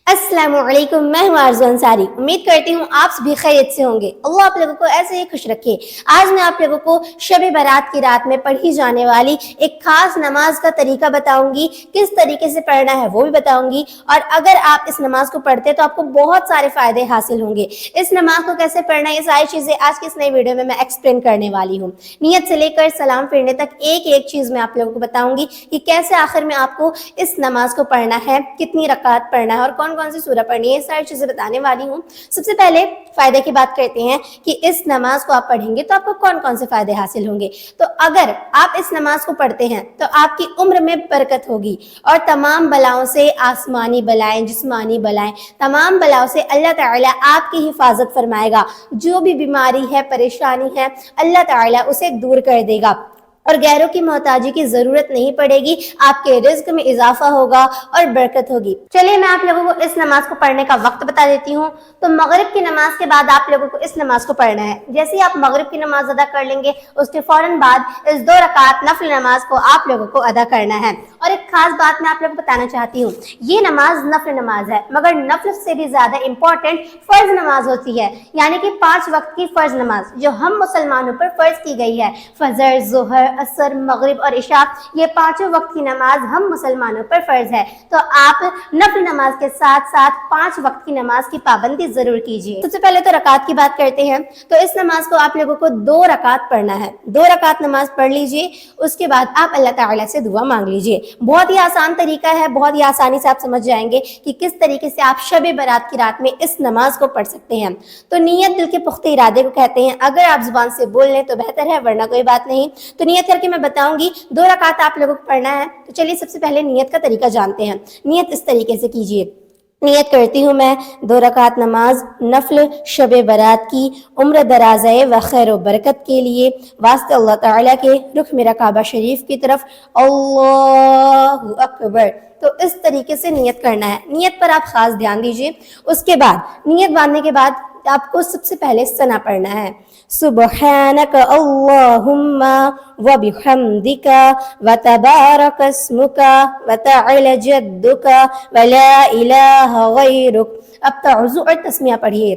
अस्सलाम वालेकुम। मैं हूँ आरज़ू अंसारी। उम्मीद करती हूँ आप सभी खैरियत से होंगे। अल्लाह आप लोगों को ऐसे ही खुश रखे। आज मैं आप लोगों को शब बारात की रात में पढ़ी जाने वाली एक खास नमाज का तरीका बताऊंगी, किस तरीके से पढ़ना है वो भी बताऊंगी। और अगर आप इस नमाज को पढ़ते हैं तो आपको बहुत सारे फायदे हासिल होंगे। इस नमाज को कैसे पढ़ना है, ये सारी चीजें आज की इस नई वीडियो में मैं एक्सप्लेन करने वाली हूँ। नियत से लेकर सलाम फिरने तक एक एक चीज मैं आप लोगों को बताऊंगी कि कैसे आखिर में आपको इस नमाज को पढ़ना है, कितनी रकात पढ़ना है और कौन कौन सी सूरह पढ़नी है, ये सारी चीजें बताने वाली हूँ। सबसे पहले फायदे की बात करते हैं कि इस नमाज को आप पढ़ेंगे तो आपको कौन कौन से फायदे हासिल होंगे। तो अगर आप इस नमाज को पढ़ते हैं तो आपकी उम्र में बरकत होगी और तमाम बलाओं से, आसमानी बलाएं, जिस्मानी बलाएं, तमाम बलाओं से अल्लाह ताला आपकी हिफाजत फरमाएगा। जो भी बीमारी है, परेशानी है, अल्लाह ताला उसे दूर कर देगा और गैरों की मोहताजी की जरूरत नहीं पड़ेगी। आपके रिज्क में इजाफा होगा और बरकत होगी। चलिए मैं आप लोगों को इस नमाज को पढ़ने का वक्त बता देती हूँ। तो मगरिब की नमाज के बाद आप लोगों को इस नमाज को पढ़ना है। जैसे ही आप मगरिब की नमाज अदा कर लेंगे उसके फौरन बाद इस 2 रकात नफल नमाज को आप लोगों को अदा करना है। और एक खास बात मैं आप लोगों को बताना चाहती हूँ, ये नमाज नफल नमाज है, मगर नफल से भी ज्यादा इंपॉर्टेंट फर्ज नमाज होती है। यानी कि 5 वक्त की फर्ज नमाज जो हम मुसलमानों पर फर्ज की गई है। फजर, जोहर, असर, मगरिब और इशा, ये 5 वक्त की नमाज हम मुसलमानों पर फर्ज है। तो आप नफल नमाज के साथ साथ 5 वक्त की नमाज की पाबंदी जरूर कीजिए। सबसे पहले तो रकात की बात करते हैं। तो इस नमाज को आप लोगों को 2 रकात पढ़ना है। 2 रकात नमाज पढ़ लीजिए, उसके बाद आप अल्लाह ताला से दुआ मांग लीजिए। बहुत ही आसान तरीका है, बहुत ही आसानी से आप समझ जाएंगे कि किस तरीके से आप शब बारात की रात में इस नमाज को पढ़ सकते हैं। तो नियत दिल के पुख्ते इरादे को कहते हैं। अगर आप जुबान से बोल लें तो बेहतर है, वरना कोई बात नहीं। तो नियत करके मैं बताऊंगी, 2 रकात आप लोगों को पढ़ना है। तो चलिए सबसे पहले नियत का तरीका जानते हैं। नियत इस तरीके से कीजिए। नियत करती हूँ मैं 2 रकात नमाज नफल शब बारात की, उम्र दराज़े व खैर व बरकत के लिए, वास्ते अल्लाह ताला के, रुख मेरा काबा शरीफ की तरफ, अल्लाहु अकबर। तो इस तरीके से नियत करना है। नियत पर आप खास ध्यान दीजिए। उसके बाद नियत बांधने के बाद आपको सबसे पहले सना पढ़ना है। सुब्हानक अल्लाहुम्मा व बिहम्दिका व तबारक अस्मुका व तआला जद्दुका व ला इलाहा गैरुक। अब तअवुज़ु और तस्मिया पढ़िए।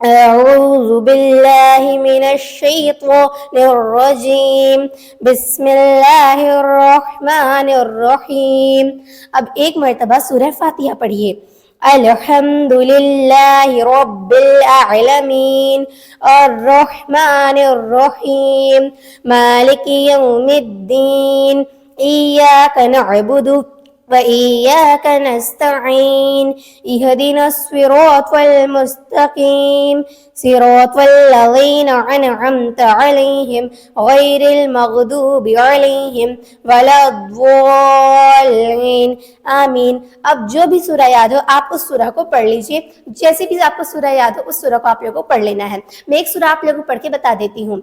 अऊज़ु बिल्लाहि मिनश शैतानिर रजीम, बिस्मिल्लाहिर रहमानिर रहीम। अब एक मर्तबा सूरह फातिहा पढ़िए। अल्हम्दुलिल्लाहि रब्बिल आलमीन, अर्रहमानिर रहीम, मालिकि यौमिद्दीन, इय्याका नअबुदु व इय्याका नस्तईन, इहदिनस सिरातल मुस्तकीम, सिरातल लज़ीना अनअमत अलैहिम गैरिल मग़दूबि अलैहिम वलद्दाल्लीन, आमीन। अब जो भी सूरह याद हो आप उस सूरह को पढ़ लीजिए। जैसे भी आपको सूरह याद हो उस सूरह को आप लोगों को पढ़ लेना है। मैं एक सूरह आप लोगों को पढ़ के बता देती हूँ।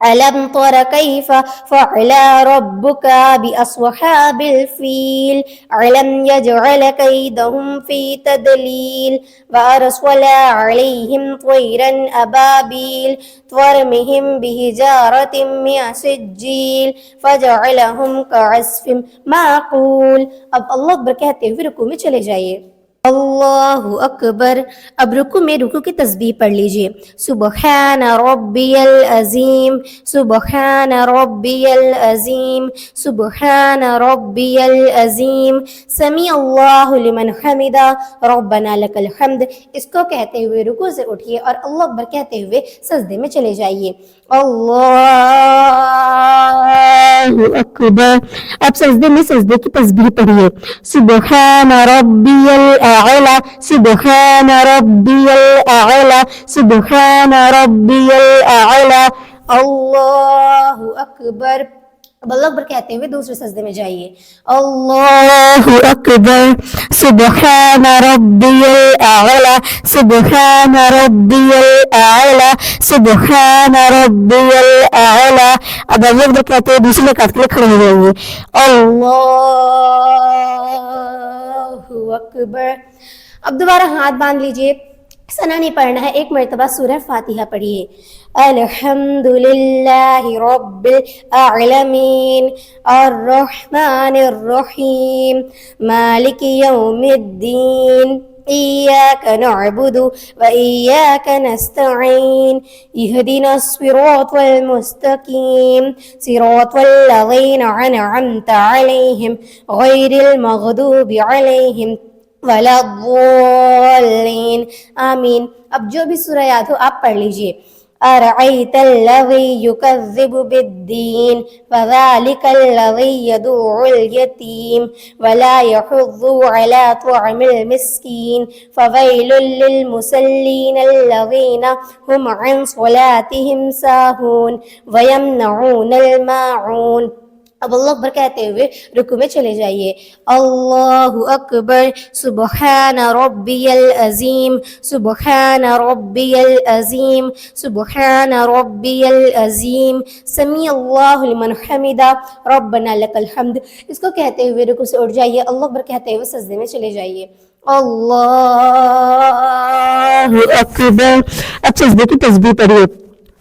अलम तरा कैफ फअला रब्बुका बिअस्हाबिल फील, अलम यजअल कैदहुम फी तदलील, व अरसला अलैहिम तयरन अबाबील, तरमिहिम बिहिजारतिम मिन सिज्जील, फजअलहुम कअस्फिम माकूल। अब अल्लाह अकबर कहते हुए रुकू में चले जाइए। अल्लाहु अकबर। अब रुकू में रुकू की तस्बीह पढ़ लीजिए। सुबहान रब्बियल अजीम, सुबहान रब्बियल अजीम, सुबहान रब्बियल अजीम, समी अल्लाहु लिमन हमिदा, रब्बना लकल हम्द। इसको कहते हुए रुकू से उठिए और अल्लाह अकबर कहते हुए सजदे में चले जाइए। अल्लाहु अकबर। अब सजदे में सजदे की तस्बीह पढ़िए। सुबहान रब्बियल आला, सुबहान रब्बियल आला, सुबहान रब्बियल आला, अल्लाहु अकबर। अब अल्लाह अकबर कहते हुए दूसरे सजदे में जाइए। अल्लाहु अकबर, सुबहान रब्बियल आला, सुबहान रब्बियल आला, सुबहान रब्बियल आला। अब अल्लाह अकबर कहते हुए दूसरे रकात के लिए खड़े हो जाएंगे। अल्लाहु अकबर। अब दोबारा हाथ बांध लीजिए। सना नहीं पढ़ना है। एक मर्तबा सूरह फातिहा पढ़िए। अल्हम्दुलिल्लाहि रब्बिल आलमीन, अर्रहमानिर रहीम, मालिकि यौमिद्दीन, إياك نعبد وإياك نستعين اهدنا الصراط المستقيم صراط الذين أنعمت عليهم غير المغضوب عليهم ولا الضالين آمین. اب جو بھی سورہ یاد ہو آپ پڑھ لیجئے. أرأيت الذي يكذب بالدين فذلك الذي يدعو اليتيم ولا يحض على طعام المسكين فويل للمصلين الذين هم عن صلاتهم ساهون ويمنعون الماعون. اب اللہ اکبر کہتے ہوئے رکوع میں چلے جائیے. اللہ اکبر سبحان ربی العظیم سبحان ربی العظیم سبحان ربی العظیم سمیع اللہ لمن حمدہ ربنا لک الحمد. اس کو کہتے ہوئے رکوع سے اٹھ جائیے. اللہ اکبر کہتے ہوئے سجدے میں چلے جائیے. اللہ اکبر. اب سجدے کی تسبیح پڑھیے.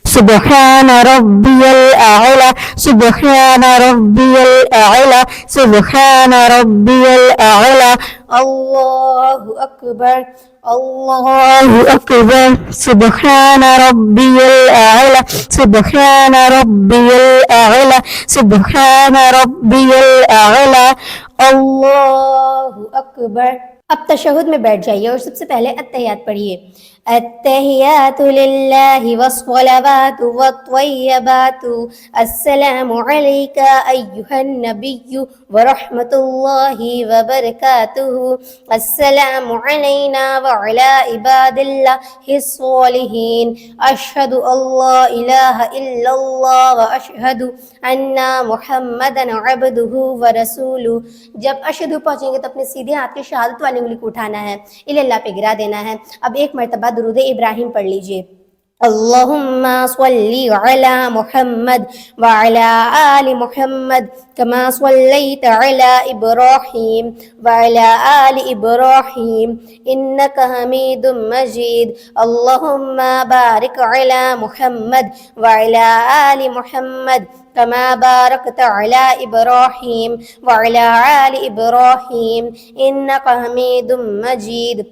سبحان ربی الاعلی سبحان ربی الاعلی سبحان ربی الاعلی. اللہ اکبر اللہ اکبر سبحان ربی الاعلی سبحان ربی الاعلی سبحان ربی الاعلی. اللہ اکبر. اب تشہد میں بیٹھ جائیے اور سب سے پہلے التحیات پڑھیے. التحیات للہ والصلوات والطیبات السلام علیک ایہا النبی ورحمۃ اللہ وبرکاتہ السلام علینا وعلی عباد اللہ الصالحین اشہد ان لا الہ الا اللہ واشہد ان محمدا عبدہ ورسولہ. جب اشہد پہنچیں گے تو اپنے سیدھے ہاتھ کے شہادت والی انگلی کو اٹھانا ہے, اللہ پہ گرا دینا ہے. اب ایک مرتبہ درود ابراہیم پڑھ لیجئے. اللہم صلی علی محمد وعلی آل محمد کما صلیت علی ابراہیم وعلی آل ابراہیم انکا حمید مجید. اللہم بارک علی محمد وعلی آل محمد کما بارکت علی ابراہیم وعلی آل ابراہیم انکا حمید مجید.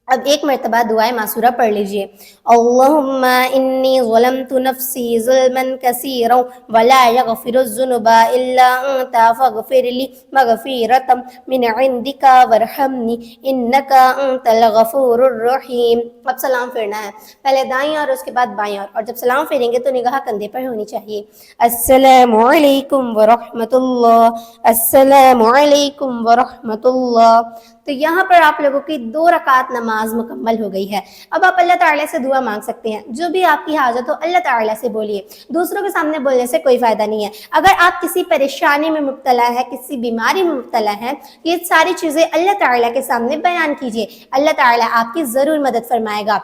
اب ایک مرتبہ دعائے معصورہ پڑھ لیجئے. اللہم انی ظلمت نفسی ظلما کثیرا ولا یغفر الذنوب الا انت فاغفر لی مغفرۃ من عندک وارحمنی انک انت الغفور الرحیم. اب سلام پھیرنا ہے, پہلے دائیں اور اس کے بعد بائیں اور جب سلام پھیریں گے تو نگاہ کندھے پر ہونی چاہیے. السلام علیکم ورحمۃ اللہ السلام علیکم ورحمۃ اللہ. تو یہاں پر آپ لوگوں کی 2 رکعت نماز مکمل ہو گئی ہے. اب آپ اللہ تعالیٰ سے دعا مانگ سکتے ہیں. جو بھی آپ کی حاجت ہو اللہ تعالیٰ سے بولیے, دوسروں کے سامنے بولنے سے کوئی فائدہ نہیں ہے. اگر آپ کسی پریشانی میں مبتلا ہے, کسی بیماری میں مبتلا ہے, یہ ساری چیزیں اللہ تعالیٰ کے سامنے بیان کیجیے, اللہ تعالیٰ آپ کی ضرور مدد فرمائے گا.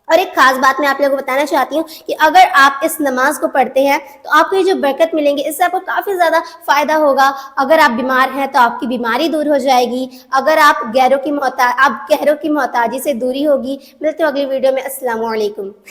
اور ایک خاص بات میں آپ لوگوں کو بتانا چاہتی ہوں کہ اگر آپ اس نماز کو پڑھتے ہیں تو آپ کو یہ جو برکت ملیں گی اس سے آپ کو کافی زیادہ فائدہ ہوگا. اگر آپ بیمار ہیں تو آپ کی بیماری دور ہو جائے گی. اگر آپ گہروں کی محتاجی سے دوری ہوگی. ملتے ہیں اگلی ویڈیو میں. السلام علیکم.